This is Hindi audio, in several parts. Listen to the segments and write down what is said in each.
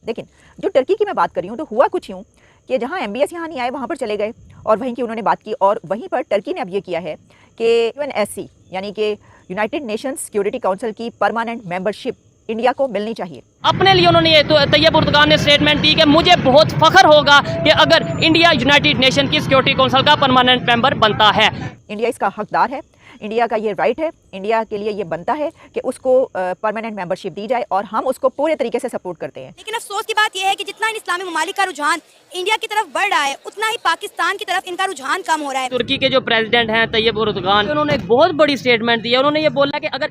लेकिन जो टर्की की मैं बात कर रही हूँ, तो हुआ कुछ यूँ कि जहाँ MBS यहाँ नहीं आए वहाँ पर चले गए और वहीं की उन्होंने बात की, और वहीं पर टर्की ने अब ये किया है कि UNSC यानी कि यूनाइटेड नेशंस सिक्योरिटी काउंसिल की परमानेंट मेंबरशिप इंडिया को मिलनी चाहिए। अपने लिए उन्होंने ये तो तैयब उर्दगान ने स्टेटमेंट दी कि मुझे बहुत फख्र होगा कि अगर इंडिया यूनाइटेड नेशन की सिक्योरिटी काउंसिल का परमानेंट मेंबर बनता है। इंडिया इसका हकदार है, इंडिया का ये राइट है, इंडिया के लिए ये बनता है कि उसको परमानेंट मेंबरशिप दी जाए और हम उसको पूरे तरीके से सपोर्ट करते हैं। लेकिन अफसोस की बात यह है कि जितना इन इस्लामी ममालिक का रुझान इंडिया की तरफ बढ़ रहा है, उतना ही पाकिस्तान की तरफ इनका रुझान कम हो रहा है। तुर्की के जो प्रेसिडेंट हैं तैयब उर्दगान, उन्होंने एक बहुत बड़ी स्टेटमेंट दी है। उन्होंने ये बोला कि अगर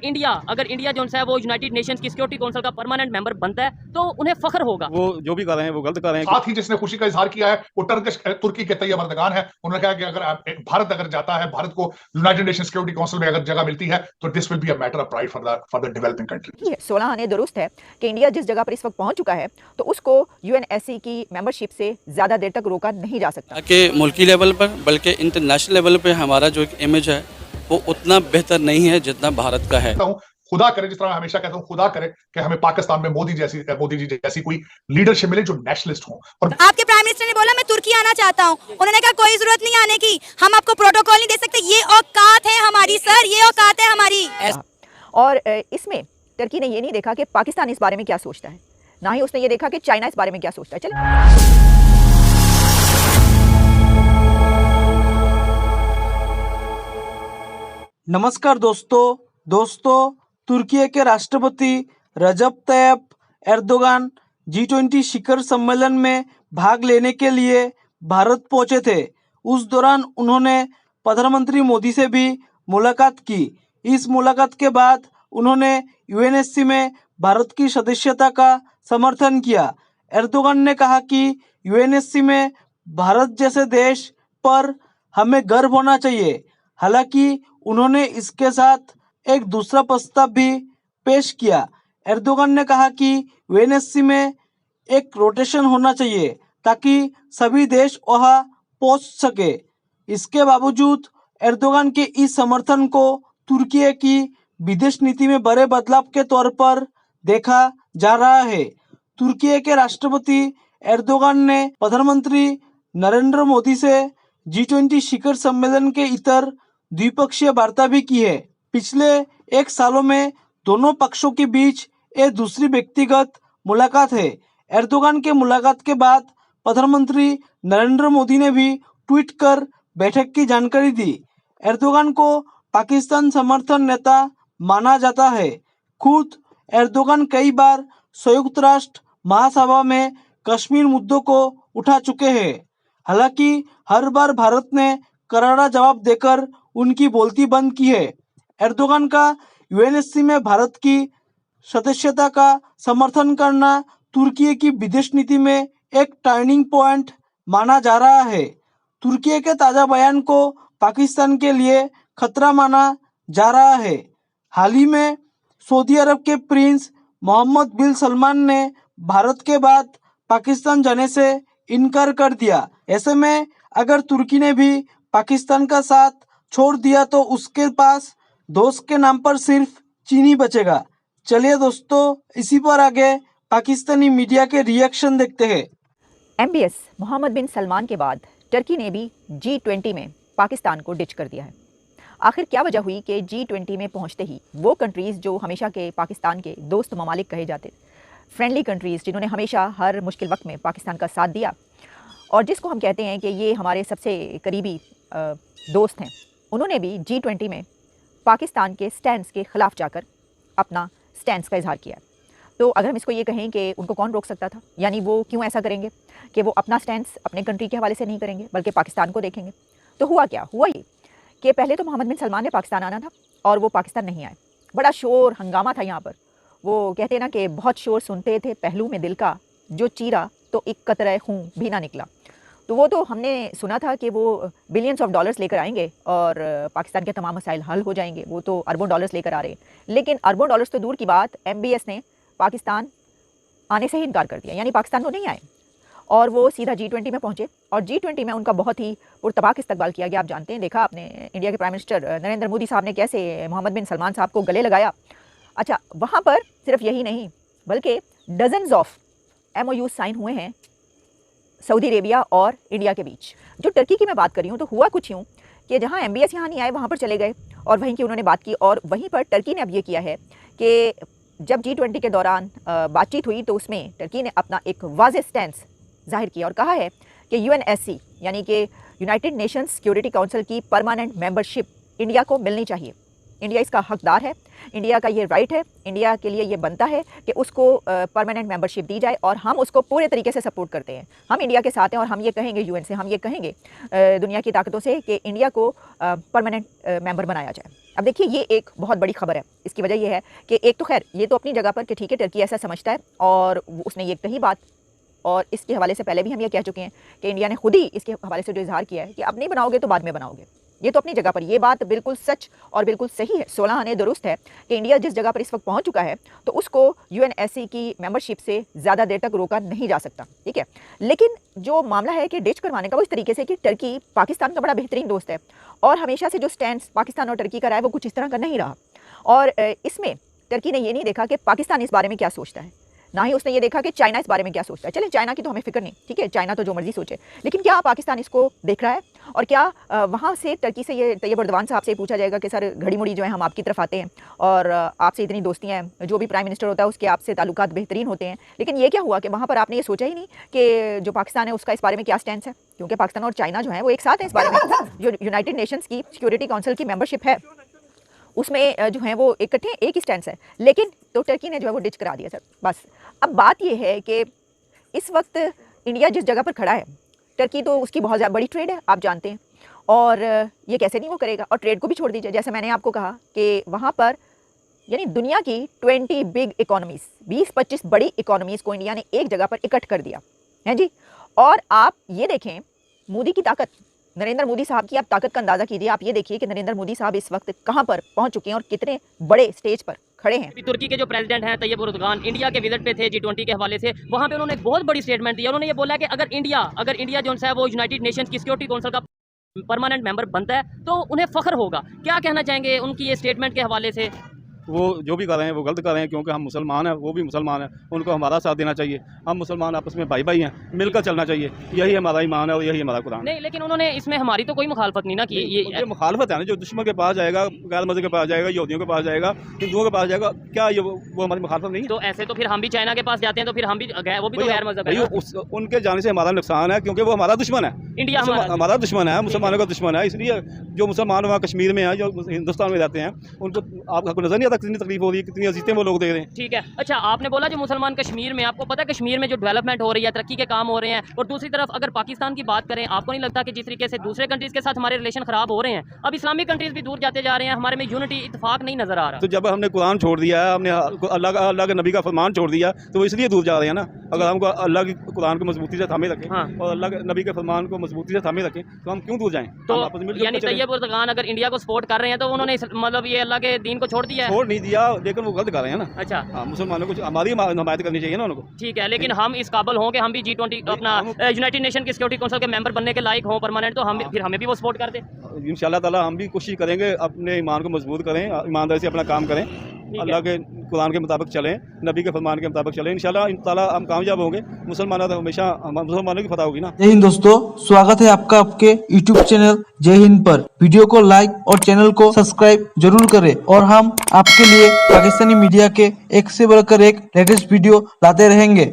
इंडिया जो है वो यूनाइटेड नेशन की सिक्योरिटी काउंसिल का परमानेंट मेंबर बनता है तो उन्हें फख्र होगा। वो जो भी कर रहे हैं वो गलत कर रहे हैं। साथ ही जिसने खुशी का इजहार किया है वो तुर्की के तैयब उर्दगान है। उन्होंने कहा कि अगर भारत अगर जाता है, भारत को यूनाइटेड नेशन सिक्योरिटी काउंसिल में अगर जगह मिलती है तो this will be a matter of pride for the developing country. 16 आने दुरुस्त है कि इंडिया जिस जगह पर इस वक्त पहुंच चुका है तो उसको UNSC की मेंबरशिप से ज्यादा देर तक रोका नहीं जा सकता। कि मुल्की लेवल पर बल्कि इंटरनेशनल लेवल पर हमारा जो एक इमेज है वो उतना बेहतर नहीं है जितना भारत का है। खुदा करे, जिस तरह मैं हमेशा कहता हूँ, खुदा करे कि हमें पाकिस्तान में मोदी जी जैसी कोई लीडरशिप मिले जो नेशनलिस्ट हो। और आपके प्राइम मिनिस्टर ने बोला मैं तुर्की आना चाहता हूँ, उन्होंने कहा कोई जरूरत नहीं आने की, हम आपको प्रोटोकॉल नहीं दे सकते, ये औकात है हमारी सर, ये औकात है हमारी। और इसमें टर्की ने ये नहीं देखा कि पाकिस्तान इस बारे में क्या सोचता है, ना ही उसने ये देखा कि चाइना इस बारे में क्या सोचता है। चलिए नमस्कार दोस्तों, तुर्की के राष्ट्रपति रजब तैयब एर्दोगान G20 शिखर सम्मेलन में भाग लेने के लिए भारत पहुंचे थे। उस दौरान उन्होंने प्रधानमंत्री मोदी से भी मुलाकात की। इस मुलाकात के बाद उन्होंने UNSC में भारत की सदस्यता का समर्थन किया। एर्दोगान ने कहा कि UNSC में भारत जैसे देश पर हमें गर्व होना चाहिए। हालांकि उन्होंने इसके साथ एक दूसरा प्रस्ताव भी पेश किया। एर्दोगान ने कहा कि UNSC में एक रोटेशन होना चाहिए ताकि सभी देश वहां पहुंच सके। इसके बावजूद एर्दोगान के इस समर्थन को तुर्की की विदेश नीति में बड़े बदलाव के तौर पर देखा जा रहा है। तुर्की के राष्ट्रपति एर्दोगान ने प्रधानमंत्री नरेंद्र मोदी से G20 शिखर सम्मेलन के इतर द्विपक्षीय वार्ता भी की है। पिछले एक सालों में दोनों पक्षों के बीच ये दूसरी व्यक्तिगत मुलाकात है। एर्दोगान के मुलाकात के बाद प्रधानमंत्री नरेंद्र मोदी ने भी ट्वीट कर बैठक की जानकारी दी। एर्दोगान को पाकिस्तान समर्थन नेता माना जाता है। खुद एर्दोगान कई बार संयुक्त राष्ट्र महासभा में कश्मीर मुद्दों को उठा चुके हैं। हालांकि हर बार भारत ने करारा जवाब देकर उनकी बोलती बंद की है। एर्दोगान का UNSC में भारत की सदस्यता का समर्थन करना तुर्की की विदेश नीति में एक टर्निंग पॉइंट माना जा रहा है। तुर्की के ताज़ा बयान को पाकिस्तान के लिए खतरा माना जा रहा है। हाल ही में सऊदी अरब के प्रिंस मोहम्मद बिन सलमान ने भारत के बाद पाकिस्तान जाने से इनकार कर दिया। ऐसे में अगर तुर्की ने भी पाकिस्तान का साथ छोड़ दिया तो उसके पास दोस्त के नाम पर सिर्फ चीन ही बचेगा। चलिए दोस्तों, इसी पर आगे पाकिस्तानी मीडिया के रिएक्शन देखते हैं। MBS मोहम्मद बिन सलमान के बाद टर्की ने भी G20 में पाकिस्तान को डिच कर दिया है। आखिर क्या वजह हुई कि G20 में पहुंचते ही वो कंट्रीज़ जो हमेशा के पाकिस्तान के दोस्त ममालिक कहे जाते, फ्रेंडली कंट्रीज़ जिन्होंने हमेशा हर मुश्किल वक्त में पाकिस्तान का साथ दिया और जिसको हम कहते हैं कि ये हमारे सबसे करीबी दोस्त हैं, उन्होंने भी G20 में पाकिस्तान के स्टैंड्स के ख़िलाफ़ जाकर अपना स्टैंड्स का इजहार किया। तो अगर हम इसको ये कहें कि उनको कौन रोक सकता था, यानी वो क्यों ऐसा करेंगे कि वो अपना स्टैंड्स अपने कंट्री के हवाले से नहीं करेंगे बल्कि पाकिस्तान को देखेंगे। तो हुआ क्या, हुआ ये कि पहले तो मोहम्मद बिन सलमान ने पाकिस्तान आना था और वो पाकिस्तान नहीं आए। बड़ा शोर हंगामा था यहाँ पर। वो कहते हैं ना कि बहुत शोर सुनते थे पहलू में दिल का, जो चीरा तो एक कतरा खून भी ना निकला। तो वो तो हमने सुना था कि वो बिलियंस ऑफ डॉलर्स लेकर आएंगे और पाकिस्तान के तमाम मसाइल हल हो जाएंगे। वो तो अरबों डॉलर्स लेकर आ रहे हैं, लेकिन अरबों डॉलर्स तो दूर की बात, MBS ने पाकिस्तान आने से ही इनकार कर दिया, यानी पाकिस्तान तो नहीं आए और वो सीधा G20 में पहुंचे और G20 में उनका बहुत ही पुरतबाक इस्तकबाल किया गया। आप जानते हैं, देखा आपने इंडिया के प्राइम मिनिस्टर नरेंद्र मोदी साहब ने कैसे मोहम्मद बिन सलमान साहब को गले लगाया। अच्छा, वहाँ पर सिर्फ यही नहीं बल्कि डजन्स ऑफ MOU साइन हुए हैं सऊदी अरेबिया और इंडिया के बीच। जो टर्की की मैं बात कर रही हूँ तो हुआ कुछ यूँ कि जहाँ MBS यहाँ नहीं आए वहाँ पर चले गए और वहीं की उन्होंने बात की, और वहीं पर टर्की ने अब ये किया है कि जब G20 के दौरान बातचीत हुई तो उसमें टर्की ने अपना एक वाज़ेह स्टैंस जाहिर किया और कहा है कि UNSC यानी कि यूनाइटेड नेशंस सिक्योरिटी काउंसिल की परमानेंट मेंबरशिप इंडिया को मिलनी चाहिए। इंडिया इसका हकदार है, इंडिया का ये राइट है, इंडिया के लिए ये बनता है कि उसको परमानेंट मेंबरशिप दी जाए और हम उसको पूरे तरीके से सपोर्ट करते हैं। हम इंडिया के साथ हैं और हम ये कहेंगे UN से, हम ये कहेंगे दुनिया की ताकतों से कि इंडिया को परमानेंट मेंबर बनाया जाए। अब देखिए ये एक बहुत बड़ी खबर है। इसकी वजह ये है कि एक तो खैर ये तो अपनी जगह पर कि ठीक है टर्की ऐसा समझता है और उसने ये कही बात, और इसके हवाले से पहले भी हम ये कह चुके हैं कि इंडिया ने खुद ही इसके हवाले से जो इजहार किया है कि अब नहीं बनाओगे तो बाद में बनाओगे। ये तो अपनी जगह पर ये बात बिल्कुल सच और बिल्कुल सही है, 16 आने दुरुस्त है कि इंडिया जिस जगह पर इस वक्त पहुंच चुका है तो उसको UNSC की मेंबरशिप से ज़्यादा देर तक रोका नहीं जा सकता, ठीक है। लेकिन जो मामला है कि डिच करवाने का वो इस तरीके से कि टर्की पाकिस्तान का बड़ा बेहतरीन दोस्त है और हमेशा से जो स्टैंड पाकिस्तान और टर्की का रहा है वो कुछ इस तरह का नहीं रहा, और इसमें टर्की ने ये नहीं देखा कि पाकिस्तान इस बारे में क्या सोचता है, ना ही उसने ये देखा कि चाइना इस बारे में क्या सोचता है। चलें चाइना की तो हमें फिक्र नहीं, ठीक है, चाइना तो जो मर्जी सोचे, लेकिन क्या पाकिस्तान इसको देख रहा है? और क्या वहाँ से टर्की से ये तैयब एर्दोगान साहब से पूछा जाएगा कि सर घड़ी मुड़ी जो है हम आपकी तरफ आते हैं और आपसे इतनी दोस्तियाँ हैं, जो भी प्राइम मिनिस्टर होता है उसके आपसे ताल्लुकात बेहतरीन होते हैं, लेकिन ये क्या हुआ कि वहाँ पर आपने ये सोचा ही नहीं कि जो पाकिस्तान है उसका इस बारे में क्या स्टैंड है, क्योंकि पाकिस्तान और चाइना जो है वो एक साथ हैं इस बारे में। जो यूनाइटेड नेशंस की सिक्योरिटी काउंसिल की मेंबरशिप है उसमें जो है वो इकट्ठे एक ही स्टैंड है, लेकिन तो टर्की ने जो है वो डिच करा दिया सर। बस अब बात ये है कि इस वक्त इंडिया जिस जगह पर खड़ा है, टर्की तो उसकी बहुत ज़्यादा बड़ी ट्रेड है आप जानते हैं, और ये कैसे नहीं वो करेगा। और ट्रेड को भी छोड़ दीजिए, जैसे मैंने आपको कहा कि वहाँ पर यानी दुनिया की 20 बिग इकोनॉमीज़, 20-25 बड़ी इकोनॉमीज़ को इंडिया ने एक जगह पर इकट्ठ कर दिया है जी। और आप ये देखें मोदी की ताकत, नरेंद्र मोदी साहब की आप ताकत का अंदाज़ा कीजिए। आप ये देखिए कि नरेंद्र मोदी साहब इस वक्त कहाँ पर पहुँच चुके हैं और कितने बड़े स्टेज पर खड़े हैं। तुर्की के जो प्रेसिडेंट हैं तैयब एर्दोगान इंडिया के विजिट पे थे G20 के हवाले से, वहाँ पे उन्होंने एक बहुत बड़ी स्टेटमेंट दी। उन्होंने ये बोला कि अगर इंडिया जो है वो यूनाइटेड नेशंस की सिक्योरिटी काउंसिल का परमानेंट मेंबर बनता है तो उन्हें फख्र होगा। क्या कहना चाहेंगे उनकी ये स्टेटमेंट के हवाले से? वो जो भी कर रहे हैं वो गलत कर रहे हैं, क्योंकि हम मुसलमान हैं, वो भी मुसलमान हैं, उनको हमारा साथ देना चाहिए। हम मुसलमान आपस में भाई भाई हैं, मिलकर चलना चाहिए, यही हमारा ईमान है और यही हमारा कुरान। नहीं, लेकिन उन्होंने इसमें हमारी तो कोई मुखालफत नहीं ना की। ये मुखालफत है ना, जो दुश्मन के पास जाएगा, गैर मज़हब के पास जाएगा, यहूदियों के पास जाएगा, हिंदुओं के पास जाएगा, क्या ये वो हमारी मुखालफत नहीं है? तो ऐसे तो फिर हम भी चाइना के पास जाते हैं तो फिर हम भी वो भी तो गैर मज़हब है ना? उनके जाने से हमारा नुकसान है, क्योंकि वो हमारा दुश्मन है। इंडिया हमारा दुश्मन है, मुसलमानों का दुश्मन है। इसलिए जो मुसलमान वहाँ कश्मीर में हैं, जो हिंदुस्तान में रहते हैं, उनको आपको नजर नहीं आता कितनी तकलीफ हो रही है, कितनी अजीतें वो लोग दे रहे हैं। ठीक है, अच्छा आपने बोला जो मुसलमान कश्मीर में, आपको पता है कश्मीर में जो डेवलपमेंट हो रही है, तरक्की के काम हो रहे हैं, और दूसरी तरफ अगर पाकिस्तान की बात करें, आपको नहीं लगता कि जिस तरीके से दूसरे कंट्रीज के साथ हमारे रिलेशन खराब हो रहे हैं, अब इस्लामिक कंट्रीज भी दूर जाते जा रहे हैं, हमारे में यूनिटी इत्तेफाक नहीं नजर आ रहा? तो जब हमने कुरान छोड़ दिया है, हमने अल्लाह के नबी का फरमान छोड़ दिया, तो वो इसलिए दूर जा रहे हैं ना। अगर हमको अल्लाह की कुरान को मजबूती से थामे रखें और अल्लाह के नबी के फरमान को मजबूती से थामे रखें, तो हम क्यों दूर जाएं? तो यानी तैयब एर्दोगान अगर इंडिया को सपोर्ट कर रहे हैं तो उन्होंने मतलब ये अल्लाह के दीन को छोड़ दिया है? छोड़ नहीं दिया, लेकिन वो गलत कर रहे हैं ना। अच्छा, हाँ, मुसलमानों को हमारी हिमायत करनी चाहिए ना उनको। ठीक है, लेकिन हम इस काबिल हों कि हम भी G20 अपना यूनाइटेड नेशन की सिक्योरिटी काउंसिल के मेंबर बनने के लायक हों परमानेंट, तो हम फिर हमें भी वो सपोर्ट कर दें इंशाल्लाह ताला। हम भी कोशिश करेंगे, अपने ईमान को मजबूत करें, ईमानदारी से अपना काम करें, अल्लाह के कुरान के मुताबिक चलें, नबी के फरमान के मुताबिक चलें। इंशाल्लाह ताला हम कामयाब होंगे। मुसलमानों तो हमेशा मुसलमानों की फतह होगी ना। जय हिंद दोस्तों, स्वागत है आपका आपके यूट्यूब चैनल जय हिंद पर। वीडियो को लाइक और चैनल को सब्सक्राइब जरूर करें, और हम आपके लिए पाकिस्तानी मीडिया के एक से बढ़कर एक लेटेस्ट वीडियो लाते रहेंगे।